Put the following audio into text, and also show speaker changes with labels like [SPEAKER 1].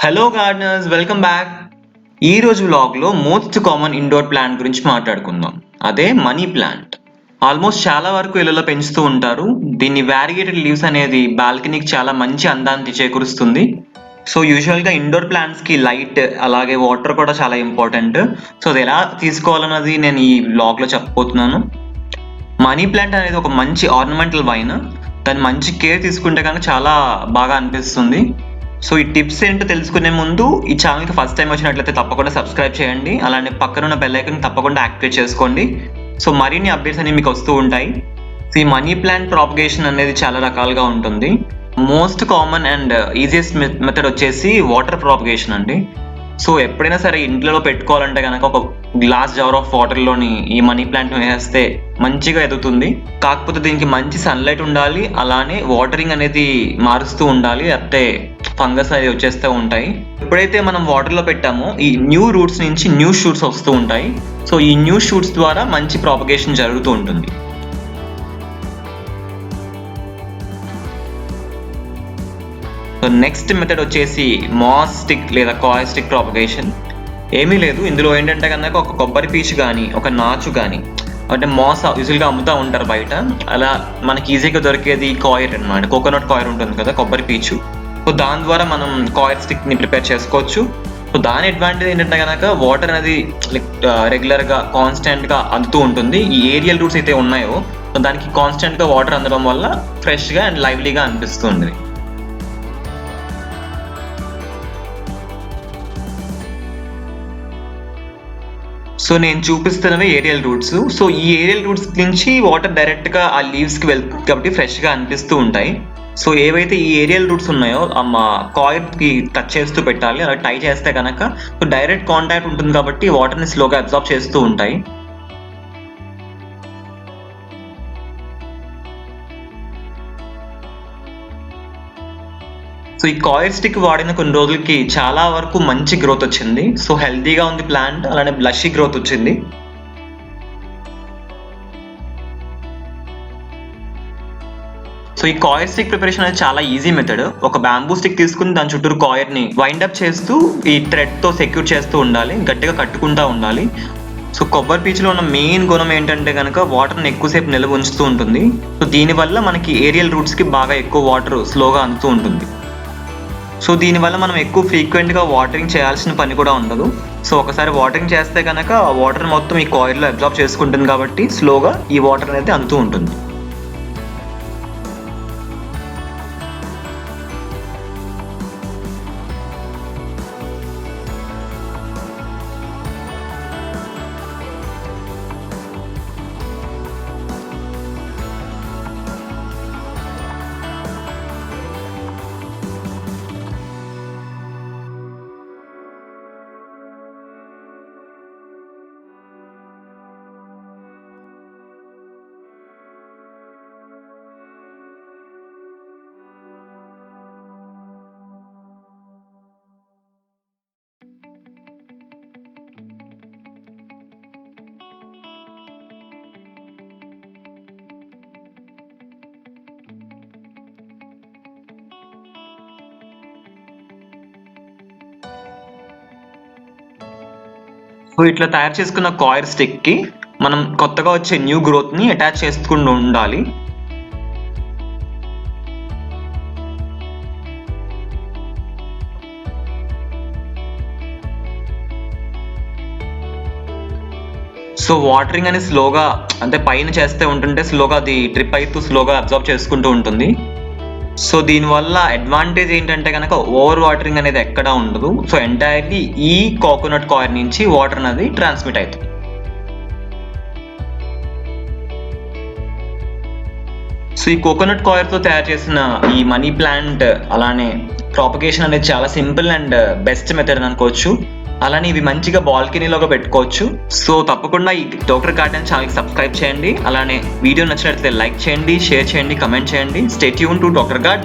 [SPEAKER 1] Hello gardeners, welcome back. ఈ రోజు వ్లాగ్లో మోస్ట్ కామన్ ఇండోర్ ప్లాంట్ గురించి మాట్లాడుకుందాం. అదే మనీ ప్లాంట్. ఆల్మోస్ట్ చాలా వరకు ఇళ్లలో పెంచుతూ ఉంటారు. దీన్ని వ్యారిగేటెడ్ లీవ్స్ అనేది బాల్కనీకి చాలా మంచి అందాన్ని చేకూరుస్తుంది. సో యూజువల్గా ఇండోర్ ప్లాంట్స్కి లైట్ అలాగే వాటర్ కూడా చాలా ఇంపార్టెంట్. సో అది ఎలా తీసుకోవాలన్నది నేను ఈ వ్లాగ్లో చెప్పబోతున్నాను. మనీ ప్లాంట్ అనేది ఒక మంచి ఆర్నమెంటల్ వైన్. దాన్ని మంచి కేర్ తీసుకుంటే కనుక చాలా బాగా అనిపిస్తుంది. సో ఈ టిప్స్ ఏంటో తెలుసుకునే ముందు ఈ ఛానల్కి ఫస్ట్ టైం వచ్చినట్లయితే తప్పకుండా సబ్స్క్రైబ్ చేయండి. అలానే పక్కన ఉన్న బెల్ ఐకాన్ తప్పకుండా యాక్టివేట్ చేసుకోండి. సో మరిన్ని అప్డేట్స్ అనేవి మీకు వస్తూ ఉంటాయి. సో ఈ మనీ ప్లాంట్ ప్రాపగేషన్ అనేది చాలా రకాలుగా ఉంటుంది. Most common and easiest method వచ్చేసి వాటర్ ప్రాపగేషన్ అండి. సో ఎప్పుడైనా సరే ఇంట్లో పెట్టుకోవాలంటే కనుక ఒక గ్లాస్ జార్ ఆఫ్ వాటర్లోని ఈ మనీ ప్లాంట్ వేస్తే మంచిగా ఎదుగుతుంది. కాకపోతే దీనికి మంచి సన్లైట్ ఉండాలి, అలానే వాటరింగ్ అనేది మారుస్తూ ఉండాలి, లేకపోతే ఫంగస్ అనేది వచ్చేస్తూ ఉంటాయి. ఎప్పుడైతే మనం వాటర్లో పెట్టామో ఈ న్యూ రూట్స్ నుంచి న్యూ షూట్స్ వస్తూ ఉంటాయి. సో ఈ న్యూ షూట్స్ ద్వారా మంచి ప్రాపగేషన్ జరుగుతూ ఉంటుంది. సో నెక్స్ట్ మెథడ్ వచ్చేసి మాస్ స్టిక్ లేదా కాయిల్ స్టిక్ ప్రాపగేషన్. ఏమీ లేదు, ఇందులో ఏంటంటే కనుక ఒక కొబ్బరి పీచు కానీ ఒక నాచు కానీ, అంటే మాస్ యూజువల్గా అమ్ముతూ ఉంటారు బయట. అలా మనకి ఈజీగా దొరికేది కాయిర్ అనమాట. కోకోనట్ కాయిర్ ఉంటుంది కదా, కొబ్బరి పీచు. సో దాని ద్వారా మనం కాయిల్ స్టిక్ని ప్రిపేర్ చేసుకోవచ్చు. సో దాని అడ్వాంటేజ్ ఏంటంటే కనుక వాటర్ అనేది రెగ్యులర్గా కాన్స్టెంట్గా అందుతూ ఉంటుంది. ఈ ఏరియల్ రూట్స్ అయితే ఉన్నాయో దానికి కాన్స్టెంట్గా వాటర్ అందడం వల్ల ఫ్రెష్గా అండ్ లైవ్లీగా అనిపిస్తుంది. సో నేను చూపిస్తున్నవి ఏరియల్ రూట్స్. సో ఈ ఏరియల్ రూట్స్ నుంచి వాటర్ డైరెక్ట్గా ఆ లీవ్స్కి వెళ్తుంది కాబట్టి ఫ్రెష్గా అనిపిస్తూ ఉంటాయి. సో ఏవైతే ఈ ఏరియల్ రూట్స్ ఉన్నాయో కాయిల్కి టచ్ చేస్తూ పెట్టాలి. అలా టై చేస్తే కనుక సో డైరెక్ట్ కాంటాక్ట్ ఉంటుంది కాబట్టి వాటర్ని స్లోగా అబ్జార్బ్ చేస్తూ ఉంటాయి. సో ఈ కాయిల్ స్టిక్ వాడిన కొన్ని రోజులకి చాలా వరకు మంచి గ్రోత్ వచ్చింది. సో హెల్తీగా ఉంది ప్లాంట్, అలానే బ్లషీ గ్రోత్ వచ్చింది. సో ఈ కాయిల్ స్టిక్ ప్రిపరేషన్ అనేది చాలా ఈజీ మెథడ్. ఒక బ్యాంబూ స్టిక్ తీసుకుని దాని చుట్టూ కాయిల్ని వైండ్ అప్ చేస్తూ ఈ థ్రెడ్తో సెక్యూర్ చేస్తూ ఉండాలి, గట్టిగా కట్టుకుంటూ ఉండాలి. సో కొబ్బరి పీచులో ఉన్న మెయిన్ గుణం ఏంటంటే కనుక వాటర్ని ఎక్కువసేపు నిల్వ ఉంచుతూ ఉంటుంది. సో దీనివల్ల మనకి ఏరియల్ రూట్స్కి బాగా ఎక్కువ వాటర్ స్లోగా అందుతూ ఉంటుంది. సో దీనివల్ల మనం ఎక్కువ ఫ్రీక్వెంట్గా వాటరింగ్ చేయాల్సిన పని కూడా ఉండదు. సో ఒకసారి వాటరింగ్ చేస్తే కనుక ఆ వాటర్ మొత్తం ఈ కాయిల్లో అబ్జార్బ్ చేసుకుంటుంది కాబట్టి స్లోగా ఈ వాటర్ అనేది అందుతూ ఉంటుంది. సో ఇట్లా తయారు చేసుకున్న కాయిల్ స్టిక్కి మనం కొత్తగా వచ్చే న్యూ గ్రోత్ని అటాచ్ చేసుకుంటూ ఉండాలి. సో వాటరింగ్ అనేది స్లోగా, అంటే పైన చేస్తే ఉంటుంటే స్లోగా అది డ్రిప్ అవుతూ స్లోగా అబ్జార్బ్ చేసుకుంటూ ఉంటుంది. సో దీనివల్ల అడ్వాంటేజ్ ఏంటంటే కనుక ఓవర్ వాటరింగ్ అనేది ఎక్కడా ఉండదు. సో ఎంటైర్లీ ఈ కోకోనట్ కాయిల్ నుంచి వాటర్ అనేది ట్రాన్స్మిట్ అవుతుంది. సో ఈ కోకోనట్ కాయిల్తో తయారు చేసిన ఈ మనీ ప్లాంట్ అలానే ప్రాపగేషన్ అనేది చాలా సింపుల్ అండ్ బెస్ట్ మెథడ్ అనుకోవచ్చు. అలానే ఇవి మంచిగా బాల్కనీలోగా పెట్టుకోవచ్చు. సో తప్పకుండా ఈ డాక్టర్ గార్డెన్ ఛానల్కి సబ్స్క్రైబ్ చేయండి. అలానే వీడియో నచ్చినట్లయితే లైక్ చేయండి, షేర్ చేయండి, కమెంట్ చేయండి. Stay tune to doctor garden.